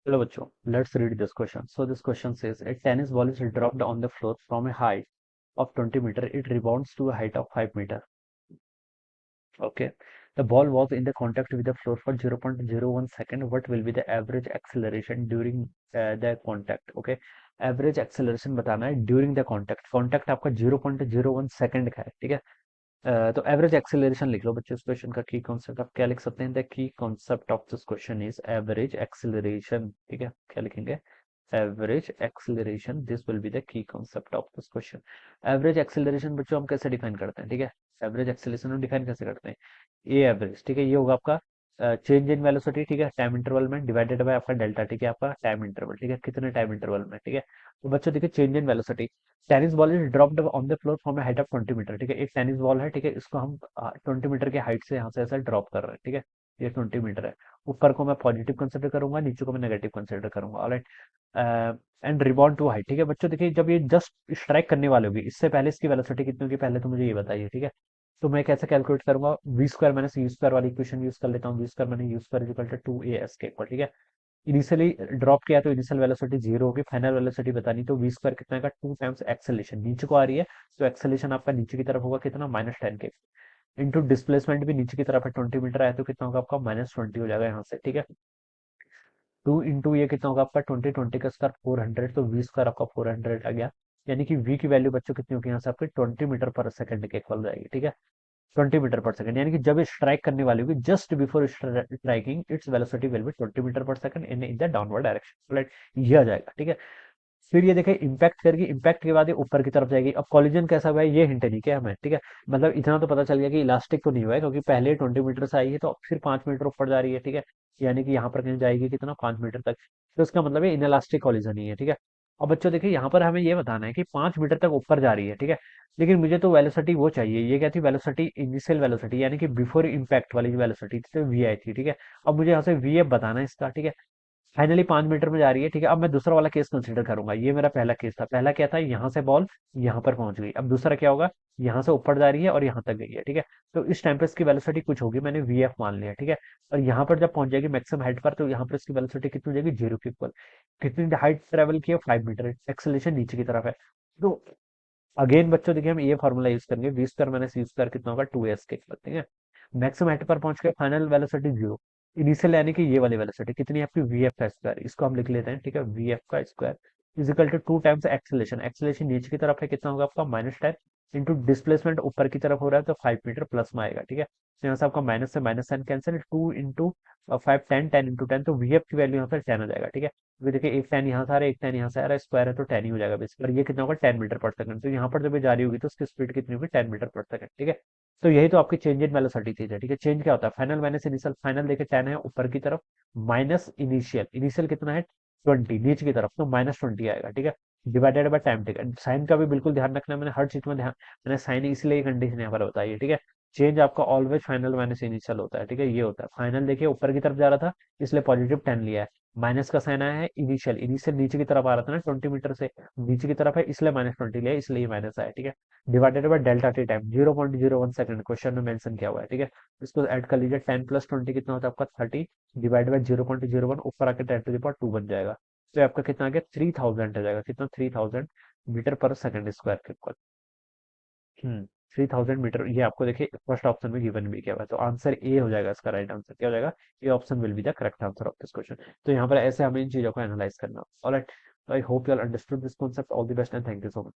Hello बच्चों, let's read this question. So this question says a tennis ball is dropped on the floor from a height of 20 meter. It rebounds to a height of 5 meter. Okay. The ball was in the contact with the floor for 0.01 second. What will be the average acceleration during the contact? Okay. Average acceleration बताना है during the contact. Contact आपका 0.01 second का है. ठीक है. तो average acceleration लिख लो बच्चों. इस क्वेश्चन का की कॉन्सेप्ट आप क्या लिख सकते हैं? The key concept of this question is average acceleration. ठीक है. क्या लिखेंगे? Average acceleration. This will be the key concept of this question. Average acceleration बच्चों हम कैसे डिफाइन करते हैं? ठीक है. एवरेज एक्सेलरेशन हम डिफाइन कैसे करते हैं? ए एवरेज. ठीक है. ये होगा आपका चेंज इन वेलोसिटी. ठीक है. टाइम इंटरवल में डिवाइडेड बाय आपका डेल्टा. ठीक है. आपका टाइम इंटरवल. ठीक है. कितने टाइम इंटरवल में? ठीक है. तो बच्चों देखिए change in velocity. Tennis ball is dropped on the floor from height of 20 meter. ठीक है. एक टेनिस बॉल है. ठीक है. इसको हम 20 मीटर के हाइट से यहाँ से ऐसा ड्रॉप कर रहे हैं. ठीक है. ये 20 मीटर है. ऊपर को मैं पॉजिटिव कंसिडर करूंगा, नीचे को मैं नेगेटिव कंसिडर करूंगा. Alright. And rebound to height. ठीक है बच्चों देखिए जब ये जस्ट स्ट्राइक करने वाले होगी इससे पहले इसकी वेलोसिटी कितनी होगी पहले तो मुझे ये बताइए. ठीक है. तो मैं कैसे कैलकुलेट करूंगा? V square minus u square वाली इक्वेशन यूज कर लेता हूँ. V square minus u square equal to 2 के इक्वल. ठीक है. इनिशियली ड्रॉप किया तो इनिशियल वेलोसिटी जीरो होगी. फाइनल वेलोसिटी बतानी तो वी स्क्वायर कितना का 2 टाइम्स एक्सेलेशन नीचे को आ रही है. तो एक्सेलेशन आपका नीचे की तरफ होगा कितना? -10 के. इंटू डिस्प्लेसमेंट भी नीचे की तरफ है. 20 मीटर आया तो कितना होगा आपका? -20 हो जाएगा यहाँ से. ठीक है. 2 इंटू ये कितना होगा आपका? 20. 20 का स्क्वायर 400. तो वी स्क्वायर आपका 400 आ गया. यानी कि वी की वैल्यू बच्चों कितनी होगी यहाँ से आपकी? 20 मीटर पर सेकंड के इक्वल जाएगी. ठीक है. 20 मीटर पर सेकंड यानी कि जब ये स्ट्राइक करने वाली होगी just before striking its velocity will be 20 metre per second in the downward direction. Right. ये आ जाएगा. ठीक है. फिर ये देखिए इम्पैक्ट करेगी. इम्पैक्ट के बाद ये ऊपर की तरफ जाएगी. अब कॉलिजन कैसा हुआ है ये हिंट नहीं किया हमें. ठीक है. मतलब इतना तो पता चल गया कि इलास्टिक तो नहीं हुआ है क्योंकि पहले 20 मीटर से आई है तो अब फिर 5 मीटर ऊपर जा रही है. ठीक है. यानी कि यहाँ पर कहीं जाएगी कितना? 5 मीटर तक. तो इसका मतलब ये इनलास्टिक कॉलिजन ही है. ठीक है. अब बच्चों देखिए यहाँ पर हमें ये बताना है कि 5 मीटर तक ऊपर जा रही है. ठीक है. लेकिन मुझे तो वेलोसिटी वो चाहिए. ये क्या थी? वेलोसिटी इनिशियल वेलोसिटी यानी कि बिफोर इम्पैक्ट वाली वेलोसिटी थी तो वी आई थी. ठीक है. अब मुझे यहाँ से वी एफ बताना है इसका. ठीक है. फाइनली 5 मीटर में जा रही है. ठीक है. अब मैं दूसरा वाला केस कंसीडर करूंगा. ये मेरा पहला केस था. पहला क्या था? यहाँ से बॉल यहाँ पर पहुंच गई. अब दूसरा क्या होगा? यहाँ से ऊपर जा रही है और यहाँ तक गई है. ठीक है. तो इस टाइम पे इसकी वेलोसिटी कुछ होगी. मैंने वी एफ मान लिया. ठीक है. और यहाँ पर जब पहुंच जाएगी मैक्सिमम हाइट पर तो यहाँ पर इसकी वेलोसिटी कितनी हो जाएगी? जीरो की इक्वल. कितनी हाइट ट्रेवल की है? 5 मीटर. एक्सेलेरेशन नीचे की तरफ है. तो अगेन बच्चों देखिए हम ये फॉर्मूला यूज करेंगे. V square minus u square कितना होगा? 2s के इक्वल. ठीक है. मैक्सिमम हाइट पर पहुंच के फाइनल वेलोसिटी जीरो. इनिशियल यानी कि ये वाली वेलोसिटी कितनी है आपकी? वी एफ का स्क्वायर. इसको हम लिख लेते हैं. ठीक है. वी एफ का square equal to 2 times acceleration. Acceleration नीचे की तरफ है कितना होगा आपका? -10 इंटू डिस्प्लेसमेंट ऊपर की तरफ हो रहा है तो 5 मीटर प्लस में आएगा. ठीक है. तो यहाँ से आपका माइनस से -10 कैंसिल. 2 इंटू 5 10. 10 इंटू 10 तो वी एफ की वैल्यू यहाँ पर 10 हो जाएगा. ठीक है. अभी देखिए एक 10 यहाँ से आ रहा है एक 10 यहाँ से आ रहा है. स्क्वायर है तो 10 ही हो जाएगा बेसिकली. और ये कितना होगा? 10 मीटर पर सेकंड. तो यहाँ पर जब ये जारी होगी तो उसकी स्पीड कितनी होगी? 10 मीटर पर सेकंड. ठीक है. तो यही तो आपकी चेंज इन वेलोसिटी थी. ठीक है. चेंज क्या होता है? Final minus initial. फाइनल देखिए 10 है ऊपर की तरफ माइनस इनिशियल. इनिशियल कितना है? 20 नीचे की तरफ तो -20 आएगा. ठीक है. Divided by time. ठीक है. साइन का भी बिल्कुल ध्यान रखना है. मैंने हर चीज में ध्यान मैंने साइन इसलिए कंडीशन यहाँ पर बताई है. ठीक है. चेंज आपका ऑलवेज फाइनल माइनस इनिशियल होता है. ठीक है. ये होता है. फाइनल देखिए ऊपर की तरफ जा रहा था इसलिए +10 लिया है. माइनस का साइन आया है इनिशियल. इनिशियल नीचे की तरफ आ रहा था ना 20 मीटर से नीचे की तरफ है इसलिए -20 लिया इसलिए ये माइनस आया. ठीक है. Divided by delta T time 0.01 second question में मेंशन किया हुआ है. ठीक है. इसको ऐड कर लीजिए. 10 प्लस 20 कितना होता है आपका? 30 डिवाइड बाय 0.01 ऊपर आके 10 टू द पावर 2 बन जाएगा. तो आपका कितना आ गया? 3000 आ जाएगा. कितना? 3000 मीटर पर सेकंड स्क्वायर के इक्वल. 3000 मीटर. ये आपको देखिए फर्स्ट ऑप्शन में गिवन भी किया हुआ है. तो आंसर ए हो जाएगा. इसका राइट आंसर क्या हो जाएगा? A option will be the correct answer of this question. तो यहाँ पर ऐसे हमें इन चीजों को एनालाइज करना. Alright. I hope you all understood this concept. All the best and thank you so much.